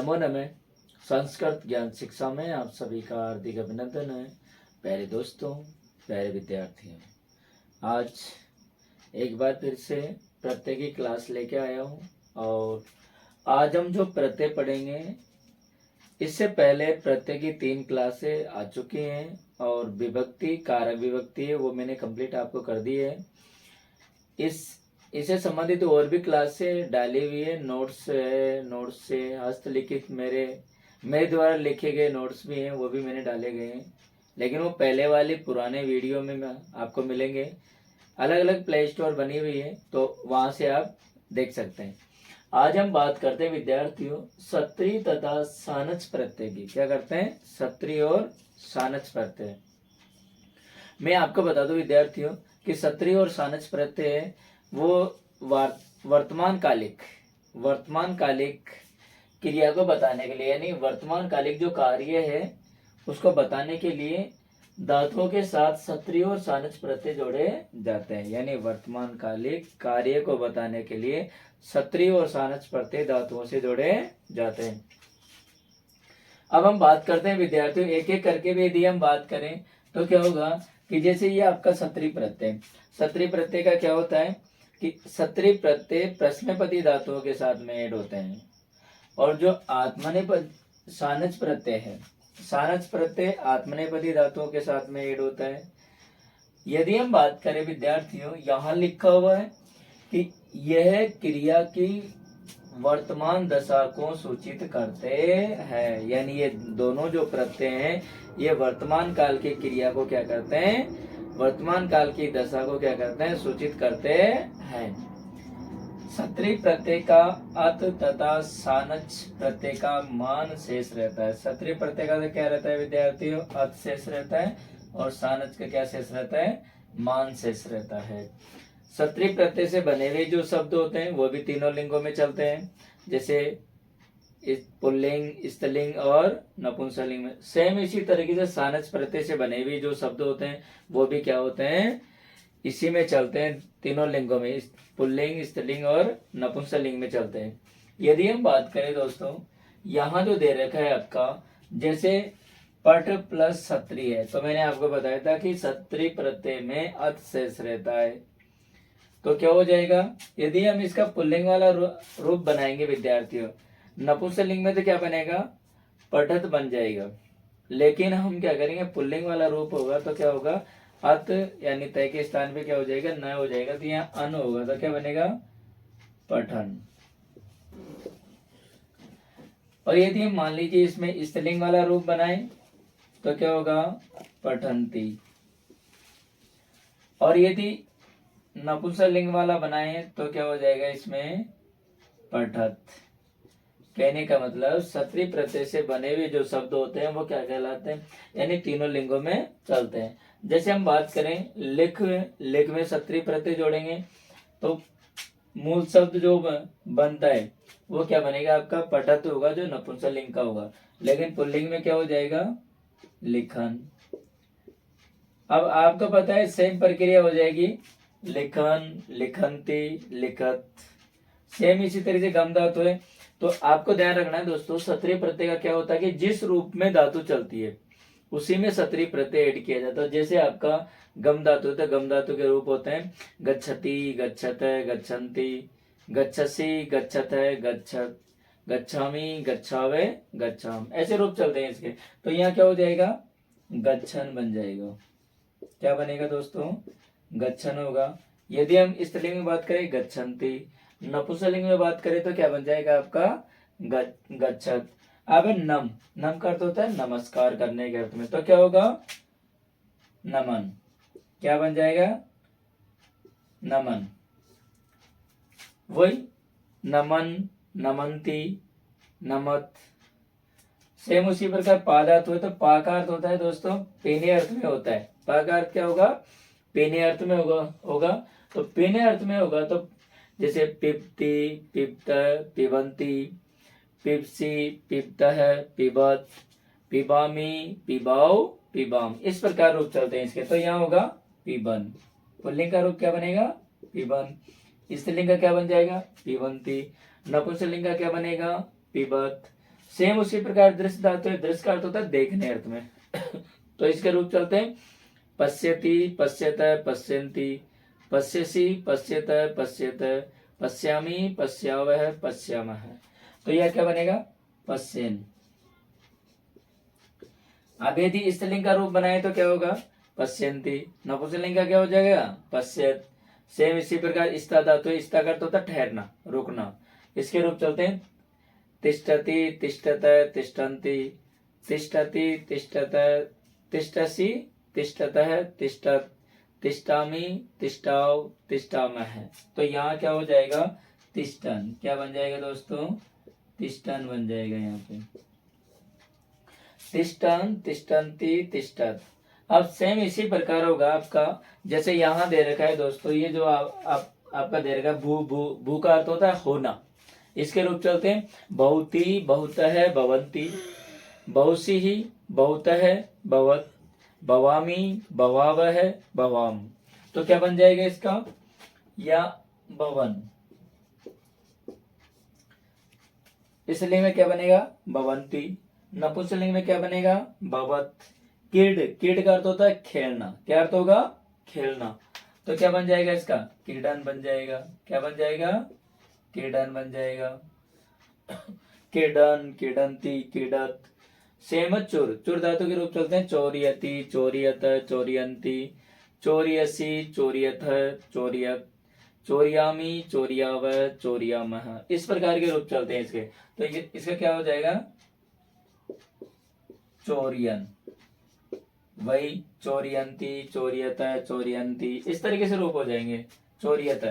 नमो नमः। संस्कृत ज्ञान शिक्षा में आप सभी का हार्दिक अभिनंदन है। प्यारे दोस्तों, प्यारे विद्यार्थियों, आज एक बार फिर से प्रत्यय की क्लास लेके आया हूँ और आज हम जो प्रत्यय पढ़ेंगे, इससे पहले प्रत्यय की 3 क्लासें आ चुकी हैं और विभक्ति, कारक विभक्ति है वो मैंने कंप्लीट आपको कर दी है। इससे संबंधित और भी क्लासें डाली हुई है, नोट्स है, नोट्स से हस्तलिखित मेरे द्वारा लिखे गए नोट्स भी हैं, वो भी मैंने डाले गए हैं, लेकिन वो पहले वाले पुराने वीडियो में आपको मिलेंगे। अलग अलग प्ले स्टोर बनी हुई है, तो वहाँ से आप देख सकते हैं। आज हम बात करते हैं विद्यार्थियों सत्रीय तथा सानच प्रत्यय की। क्या करते हैं? सत्रीय और सानच प्रत्यय। मैं आपको बता दूं विद्यार्थियों कि सत्रीय और सानच प्रत्यय वो वर्तमान कालिक क्रिया को बताने के लिए, यानी वर्तमान कालिक जो कार्य है उसको बताने के लिए धातुओं के साथ सत्रीय और सानच प्रत्यय जोड़े जाते हैं। यानी वर्तमान कालिक कार्य को बताने के लिए सत्रीय और सानच प्रत्यय धातुओं से जोड़े जाते हैं। अब हम बात करते हैं विद्यार्थियों, एक एक करके भी यदि हम बात करें तो क्या होगा कि जैसे ये आपका सत्रीय प्रत्यय का क्या होता है कि सत्रीय प्रत्यय प्रश्नपदी धातुओं के साथ में ऐड होते हैं, और जो आत्मनेपद सानच प्रत्यय है, सानच प्रत्यय आत्मनेपदी धातुओं के साथ में ऐड होता है। यदि हम बात करें विद्यार्थियों, यहाँ लिखा हुआ है कि यह क्रिया की वर्तमान दशा को सूचित करते हैं, यानी ये दोनों जो प्रत्यय हैं ये वर्तमान काल की क्रिया को क्या करते हैं, वर्तमान काल की दशा को क्या करते हैं, सूचित करते हैं। सत्रीय प्रत्यय का अत तथा सानच प्रत्यय का मान शेष रहता है। सत्रीय प्रत्यय का क्या रहता है विद्यार्थियों? अत शेष रहता है, और सानच का क्या शेष रहता है? मान शेष रहता है। सत्रीय प्रत्यय से बने हुए जो शब्द होते हैं वो भी तीनों लिंगों में चलते हैं, जैसे पुल्लिंग, स्त्रीलिंग और नपुंसकलिंग में। सेम इसी तरीके से सानच प्रत्यय से बने हुए जो शब्द होते हैं वो भी क्या होते हैं, इसी में चलते हैं, तीनों लिंगों में, पुल्लिंग, स्त्रीलिंग और नपुंसकलिंग में चलते हैं। यदि हम बात करें दोस्तों, यहाँ जो दे रखा है आपका, जैसे पट प्लस सत्रीय है, तो मैंने आपको बताया था कि सत्रीय प्रत्यय में अत शेष रहता है, तो क्या हो जाएगा? यदि हम इसका पुल्लिंग वाला रूप बनाएंगे विद्यार्थियों, नपुंसकलिंग में तो क्या बनेगा? पठत बन जाएगा, लेकिन हम क्या करेंगे, पुल्लिंग वाला रूप होगा तो क्या होगा, अत यानी तय के स्थान पे क्या हो जाएगा, न हो जाएगा, तो यहाँ अन होगा, तो क्या बनेगा? पठन। और यदि हम मान लीजिए इसमें स्त्रीलिंग वाला रूप बनाए तो क्या होगा? पठंती। और यदि नपुंसकलिंग वाला बनाए तो क्या हो जाएगा इसमें? पठत। कहने का मतलब सत्रीय प्रत्यय से बने हुए जो शब्द होते हैं वो क्या कहलाते हैं, यानी तीनों लिंगों में चलते हैं। जैसे हम बात करें लिख में सत्रीय प्रत्यय जोड़ेंगे तो मूल शब्द जो बनता है वो क्या बनेगा आपका? पठत होगा, जो नपुंसकलिंग का होगा, लेकिन पुल्लिंग में क्या हो जाएगा? लिखन। अब आपको पता है सेम प्रक्रिया हो जाएगी, लिखन, लिखंती, लिखत, सेम इसी तरीके से गम धातु है। तो आपको ध्यान रखना है दोस्तों, सत्रीय प्रत्यय का क्या होता है कि जिस रूप में धातु चलती है उसी में सत्रीय प्रत्यय ऐड किया जाता है। जैसे आपका गम धातु है तो गम धातु के रूप होते हैं गच्छति, गच्छत, गच्छन्ति, गच्छसि, गच्छत, गच्छत, गच्छामि, गच्छावे, गच्छाम, ऐसे रूप चलते हैं इसके। तो यहाँ क्या हो जाएगा? गच्छन बन जाएगा। क्या बनेगा दोस्तों? गच्छन होगा। यदि हम स्त्रीलिंग में बात करें गच्छन्ति, नपुंसकलिंग में बात करें तो क्या बन जाएगा आपका? गच्छत। अब नम का अर्थ होता है नमस्कार करने के अर्थ में, तो क्या होगा? नमन। क्या बन जाएगा? नमन। वही नमन, नमंती, नमत। सेम उसी प्रकार पा धातु है तो पा का अर्थ होता है दोस्तों पीने अर्थ में होता है। पा का अर्थ क्या होगा? पीने अर्थ में होगा। तो पीने अर्थ में होगा तो जैसे पिबती, पिबत, पिबंती, पिबसी, पिबतः, पिबत, पिबामी, पिबाओ, पिबाम, इस प्रकार रूप चलते हैं इसके। तो यहाँ होगा पिबन। पुल्लिंग का रूप क्या बनेगा? पिबन। स्त्रीलिंग का क्या बन जाएगा? पिबंती। नपुंसकलिंग का क्या बनेगा? पिबत। सेम उसी प्रकार दृश्य धातु है, दृश्य का अर्थ होता है देखने अर्थ में। तो इसके रूप चलते हैं पश्यति, पश्यत, पश्यन्ति, पश्यसि, पश्यत, पश्यत, पश्यामि, पश्यावः, पश्यामः। तो यह क्या बनेगा पश्यन्। अब यदि स्त्रीलिंग का रूप बनाए तो क्या होगा पश्यन्ति। नपुंसकलिंग का क्या हो जाएगा पश्यत। सेम इसी प्रकार स्था धातु, स्था का अर्थ होता है ठहरना, रुकना। इसके रूप चलते हैं तिष्ठति, तिष्ठत, तिष्ठन्ति, तिष्ठति, तिष्ठत, तिष्ठसि, तिष्ठतः, तिष्ठत, तिष्ठामि, तिष्ठाव, तिष्ठामः। तो यहाँ क्या हो जाएगा तिष्ठन। क्या बन जाएगा दोस्तों तिष्ठन बन जाएगा यहाँ पे तिष्ठन, तिष्ठन्ति, तिष्ठत। अब सेम इसी प्रकार होगा आपका, जैसे यहाँ दे रखा है दोस्तों, ये जो आपका दे रखा है भू, भू, भू का अर्थ होता है होना। इसके रूप चलते हैं बहुति, बहुतः, भवन्ति, बहुषि, बहुतः, भवत्, भवामि, भवावः, भवाम। तो क्या बन जाएगा इसका या भवन। स्त्रीलिंग में क्या बनेगा भवन्ति। नपुंसकलिंग में क्या बनेगा भवत। किड, किड का अर्थ होता है खेलना। क्या अर्थ होगा खेलना। तो क्या बन जाएगा इसका क्रीडन बन जाएगा। क्या बन जाएगा क्रीडन बन जाएगा। क्रीडन, क्रीडंती, क्रीडत। सेम चुर, चुर धातु के रूप चलते हैं चोरियति, चोरियत, चोरियंती, चोरियसी, चोरियथ, चोरियत, चोरियामी, चोरियाव, चोरियामः। इस प्रकार के रूप चलते हैं इसके। तो इसका क्या हो जाएगा चोरियन, वही चोरियंती, चोरियत, चोरियंती। इस तरीके से रूप हो जाएंगे। चोरियत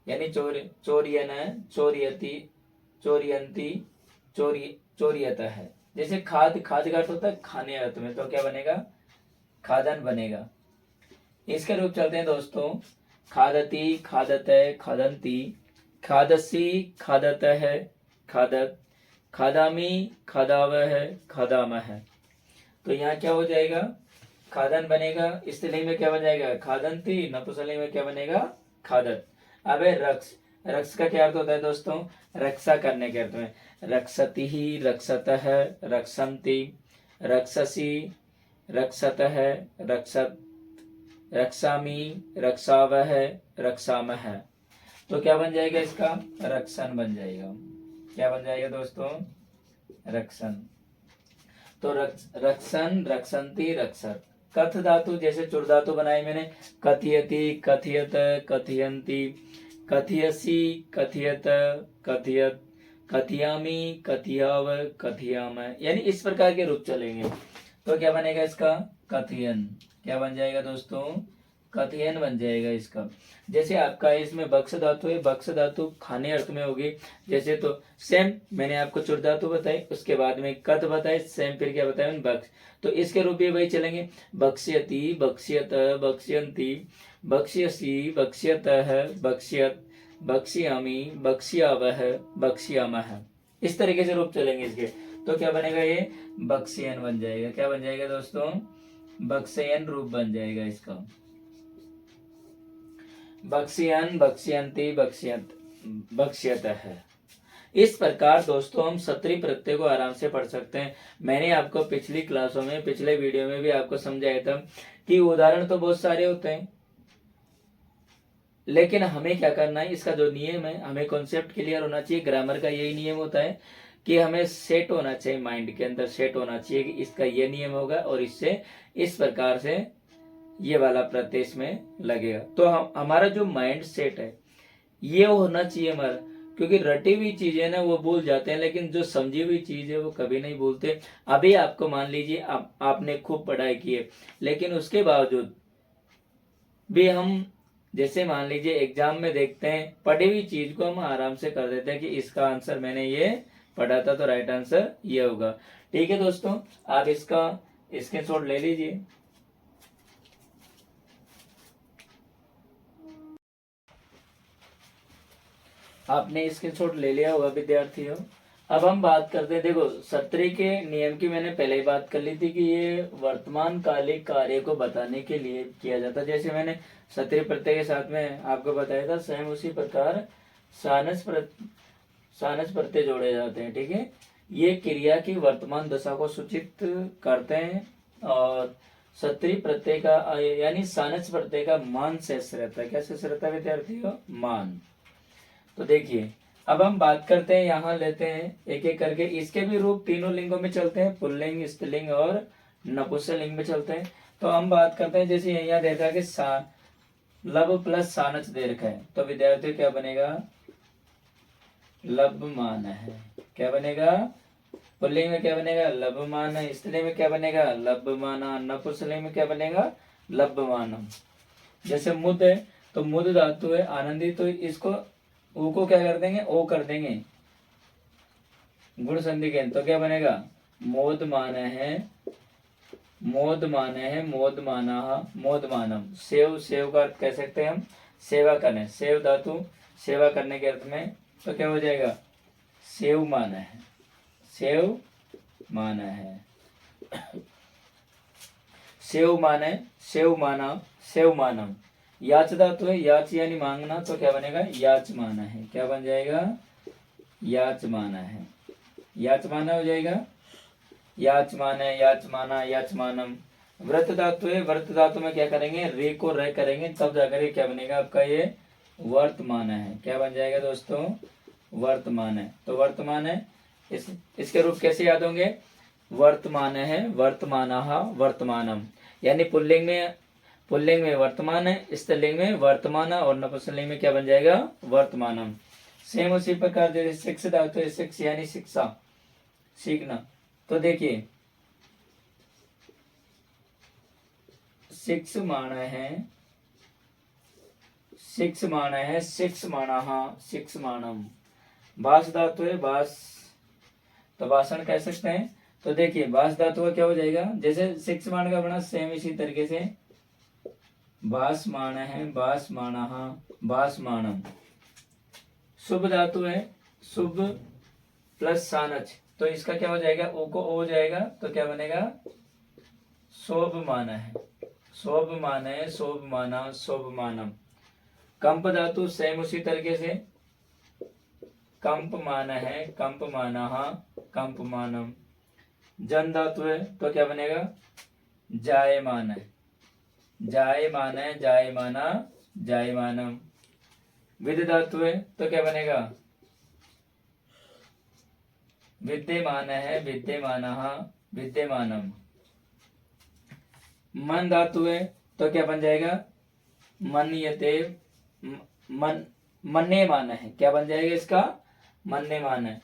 यानी चोरियन, चोरियती, चोरियंती, चोरियत है। जैसे खाद, खाद का अर्थ होता है खाने अर्थ में, तो क्या बनेगा खादन बनेगा। इसके रूप चलते हैं दोस्तों खादती, खादत, खादंती, खादसी, खादत है, खादत, खादामी, खादावह, खादामह। तो यहाँ क्या हो जाएगा खादन बनेगा। स्त्रीलिंग में क्या बन जाएगा खादंती, नपुंसकलिंग में क्या बनेगा खादत। अब रक्ष, रक्ष का क्या अर्थ होता है दोस्तों रक्षा करने के अर्थ में। रक्षति ही, रक्षतः, रक्षन्ति, रक्षसि, रक्षतः, रक्षत, रक्षामि, रक्षावह, रक्षामः। तो क्या बन जाएगा इसका रक्षण बन जाएगा। क्या बन जाएगा दोस्तों रक्षण। तो रक्षण, रक्षन्ति, रक्षत। कथ धातु जैसे चुर धातु बनाई मैंने कथयति, कथयत, कथयन्ति, कथयसि, कथयत, कथयत, कथयामि, कथयाव, कथयाम। यानी इस प्रकार के रूप चलेंगे। तो क्या बनेगा इसका कथयन। क्या बन जाएगा दोस्तों कथयन बन जाएगा इसका। जैसे आपका इसमें बक्स धातु है, बक्स धातु खाने अर्थ में होगी। जैसे तो सेम मैंने आपको चुर धातु बताई, उसके बाद में कथ बताए, सेम फिर क्या बताया बक्स। तो इसके रूप भी वही चलेंगे बक्ष्यति, बक्ष्यत, बक्ष्यन्ति, बक्ष्यसि, बक्ष्यतः, बक्ष्यत, बक्ष्यामि, बक्ष्यावह, बक्ष्यामः। इस तरीके से रूप चलेंगे इसके। तो क्या बनेगा ये बक्ष्यन बन जाएगा। क्या बन जाएगा दोस्तों बक्ष्यन रूप बन जाएगा इसका। बक्ष्यन, बक्ष्यन्ति, बक्ष्यत, बक्ष्यतः। इस प्रकार दोस्तों हम सत्री प्रत्यय को आराम से पढ़ सकते हैं। मैंने आपको पिछली क्लासों में, पिछले वीडियो में भी आपको समझाया था कि उदाहरण तो बहुत सारे होते हैं, लेकिन हमें क्या करना है इसका जो नियम है हमें कॉन्सेप्ट क्लियर होना चाहिए। ग्रामर का यही नियम होता है कि हमें सेट होना चाहिए, माइंड के अंदर सेट होना चाहिए कि इसका ये नियम होगा और इससे इस प्रकार से ये वाला प्रत्यय में लगेगा। तो हमारा जो माइंड सेट है ये होना चाहिए हमारा, क्योंकि रटी हुई चीजें ना वो भूल जाते हैं, लेकिन जो समझी हुई चीज है वो कभी नहीं भूलते। अभी आपको मान लीजिए आपने खूब पढ़ाई की है, लेकिन उसके बावजूद भी हम जैसे मान लीजिए एग्जाम में देखते हैं पढ़ी हुई चीज को हम आराम से कर देते हैं कि इसका आंसर मैंने ये पढ़ा था तो राइट आंसर ये होगा। ठीक है दोस्तों, आप इसका स्क्रीनशॉट ले लीजिए। आपने स्क्रीनशॉट ले लिया होगा विद्यार्थियों। अब हम बात करते हैं, देखो सत्री के नियम की मैंने पहले ही बात कर ली थी कि ये वर्तमान कालिक कार्य को बताने के लिए किया जाता है। जैसे मैंने सत्री प्रत्यय के साथ में आपको बताया था, सेम उसी प्रकार सानस प्रत्यय जोड़े जाते हैं। ठीक है, ये क्रिया की वर्तमान दशा को सूचित करते हैं और सत्री प्रत्यय का यानी सानच प्रत्यय का मान शेष रहता है। क्या शेष रहता है विद्यार्थियों? मान। तो देखिए अब हम बात करते हैं, यहाँ लेते हैं एक एक करके। इसके भी रूप तीनों लिंगों में चलते हैं, पुल्लिंग, स्त्रीलिंग और नपुंसकलिंग में चलते हैं। तो हम बात करते हैं, जैसे यहाँ देखा कि लब प्लस सानच दे रखा है, तो विद्यार्थियों क्या बनेगा? लभमान है। क्या बनेगा? पुल्लिंग में क्या बनेगा? लभमान। स्त्रीलिंग में क्या बनेगा? लभमाना। नपुंसकलिंग में क्या बनेगा? लभमानम। जैसे मुद है तो मुद धातु है आनंदी, तो इसको ऊ को क्या कर देंगे? ओ कर देंगे गुण संधि के, तो क्या बनेगा? मोदमान है, मोदमान है, मोदमाना, मोदमानम। सेव, सेव का अर्थ कह सकते हैं हम सेवा करने, सेव धातु सेवा करने के अर्थ में, तो क्या हो जाएगा? सेव माना है, सेव माना है, सेव माने, सेव माना, सेव मानम। याच धातु है, याच यानी मांगना, तो क्या बनेगा? याच माना है। क्या बन जाएगा? याच माना है, याच माना हो जाएगा। याच माने, याच माना, याच मानम। व्रत धातु है, व्रत धातु में क्या करेंगे? रे को रे करेंगे, तब जाकर क्या बनेगा आपका? ये वर्तमान है। क्या बन जाएगा दोस्तों? वर्तमान है। तो वर्तमान है, इसके रूप कैसे याद होंगे? वर्तमान है, वर्तमानः, वर्तमानम। यानी पुल्लिंग में वर्तमान है, स्त्रीलिंग में वर्तमान और नपुंसकलिंग में क्या बन जाएगा? वर्तमानम। सेम उसी प्रकार जैसे शिक्ष धातु है, शिक्ष यानी शिक्षा, सीखना। तो देखिए शिक्ष माना है, शिक्ष माना है, शिक्ष माना, शिक्ष मानम। भाष धातु है, भाष, तो भाषण कह सकते हैं। तो देखिए भाष धातु का क्या हो जाएगा? जैसे शिक्ष मान का बना सेम इसी तरीके से भाष माना है, भाष माना, भाष मानम। शुभ धातु है, शुभ प्लस सानच, तो इसका क्या हो जाएगा? ओ को ओ हो जाएगा, तो क्या बनेगा? शोभ माना है, शोभ माना है, शोभ माना, शोभ मानम। कंप धातु सेम उसी तरीके से कंप माना है, कंप माना, कंप मानम। जन धातु है, तो क्या बनेगा? जायमान है, जायमान है, जायमाना, जायमानम। विद धातु है, तो क्या बनेगा? विद्यमान है, विद्यमान, विद्यमानम। मन धातु है, तो क्या बन जाएगा? मन्यते, मन, मन्ने मान है। क्या बन जाएगा इसका? मन्ने मान है।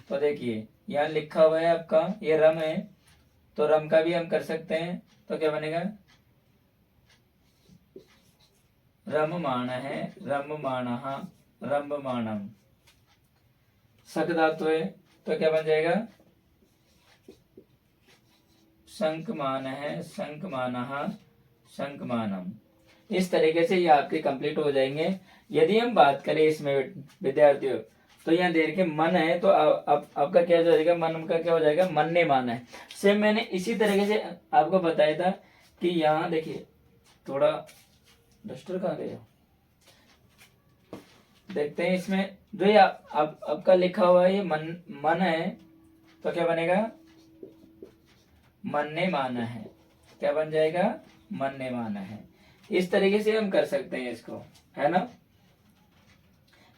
तो देखिए यहाँ लिखा हुआ है आपका, ये रम है, तो रम का भी हम कर सकते हैं, तो क्या बनेगा? रम मान है, रम मान, रम मानम। शक धातु है, तो क्या बन जाएगा? शंख मान है, शंख माना, शंख मानम। इस तरीके से ये आपके कंप्लीट हो जाएंगे। यदि हम बात करें इसमें विद्यार्थियों, तो यहाँ देख के मन है, तो आपका क्या हो जाएगा? मन का क्या हो जाएगा? मन्ने मान है। सेम मैंने इसी तरीके से आपको बताया था कि यहाँ देखिए, थोड़ा डस्टर कहाँ गया, देखते हैं इसमें जो ये आपका लिखा हुआ है, ये मन है, तो क्या बनेगा? मन्ने माना है। क्या बन जाएगा? मन्ने माना है। इस तरीके से हम कर सकते हैं इसको, है ना।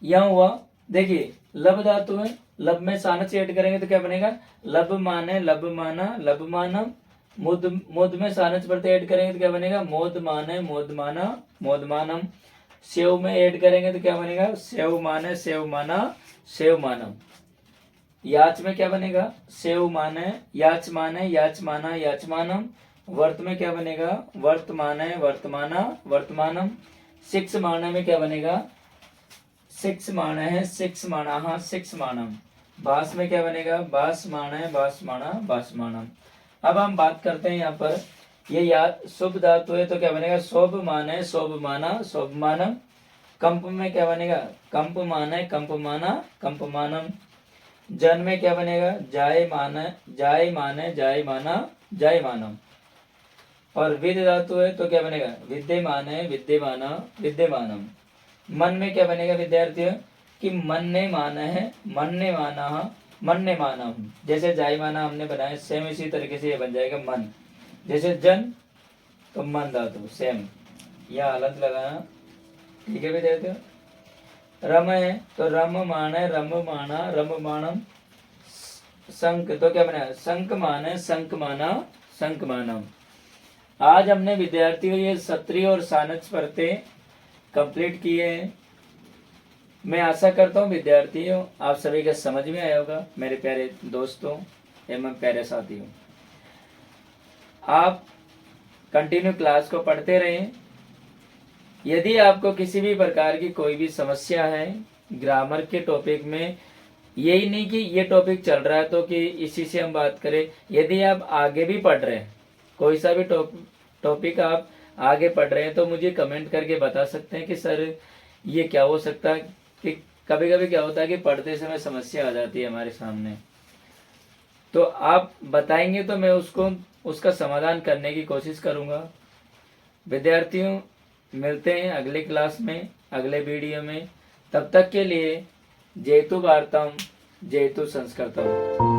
यह हुआ। देखिए लब धातु है, लब में सानच ऐड करेंगे तो क्या बनेगा? लब माने, लब माना, लब माना। मुद में सानच प्रत्यय ऐड करेंगे तो क्या बनेगा? मोद माने, मोद माना, मोद मानम। सेव में ऐड करेंगे तो क्या बनेगा? सेव माने, सेव माना, सेव मानम। याच में क्या बनेगा? सेव माने, याच माने, याच माना, याच मानम। वर्त में क्या बनेगा? वर्त माने, वर्तमाना, वर्तमानम। शिक्ष माने में क्या बनेगा? शिक्ष माना है, शिक्ष माना, शिक्ष मानम। भास में क्या बनेगा? भास माना है, भास माना, भास मानम। अब हम बात करते हैं यहाँ पर, ये याद शुभ धातु है, तो क्या बनेगा? शोभ माने, शोभ माना, शोभ मानम। कंप में क्या बनेगा? कंप माने, कंप माना, कंप मानम। जन में क्या बनेगा? जाय माने, जाय माने, जाय माना, जाय मानम। और विद धातु है, तो क्या बनेगा? विद्यमान है, विद्यमाना, विद्यमानम। मन में क्या बनेगा विद्यार्थियों? कि मन ने माना है, मन ने माना, मन्यमानम, जैसे जायमाना हमने बनाया सेम इसी तरीके से ये बन जाएगा मन। जैसे जन तो मन धातु सेम, यह हालत लगाना। ठीक है विद्यार्थियों। रम है तो रम मान है रम माना रम मानम। संक तो क्या बना संक मान है संक माना संक मानम। आज हमने विद्यार्थियों ये सत्री और सानच परतें कंप्लीट किए हैं। मैं आशा करता हूँ विद्यार्थियों आप सभी का समझ में आया होगा। मेरे प्यारे दोस्तों एवं प्यारे साथियों, आप कंटिन्यू क्लास को पढ़ते रहें। यदि आपको किसी भी प्रकार की कोई भी समस्या है ग्रामर के टॉपिक में, यही नहीं कि ये टॉपिक चल रहा है तो कि इसी से हम बात करें। यदि आप आगे भी पढ़ रहे हैं, कोई सा भी टॉपिक आप आगे पढ़ रहे हैं, तो मुझे कमेंट करके बता सकते हैं कि सर ये क्या हो सकता है। कि कभी कभी क्या होता है कि पढ़ते समय समस्या आ जाती है हमारे सामने, तो आप बताएंगे तो मैं उसका समाधान करने की कोशिश करूंगा। विद्यार्थियों मिलते हैं अगली क्लास में, अगले वीडियो में। तब तक के लिए जयतु भारतम जयतु संस्कृतम।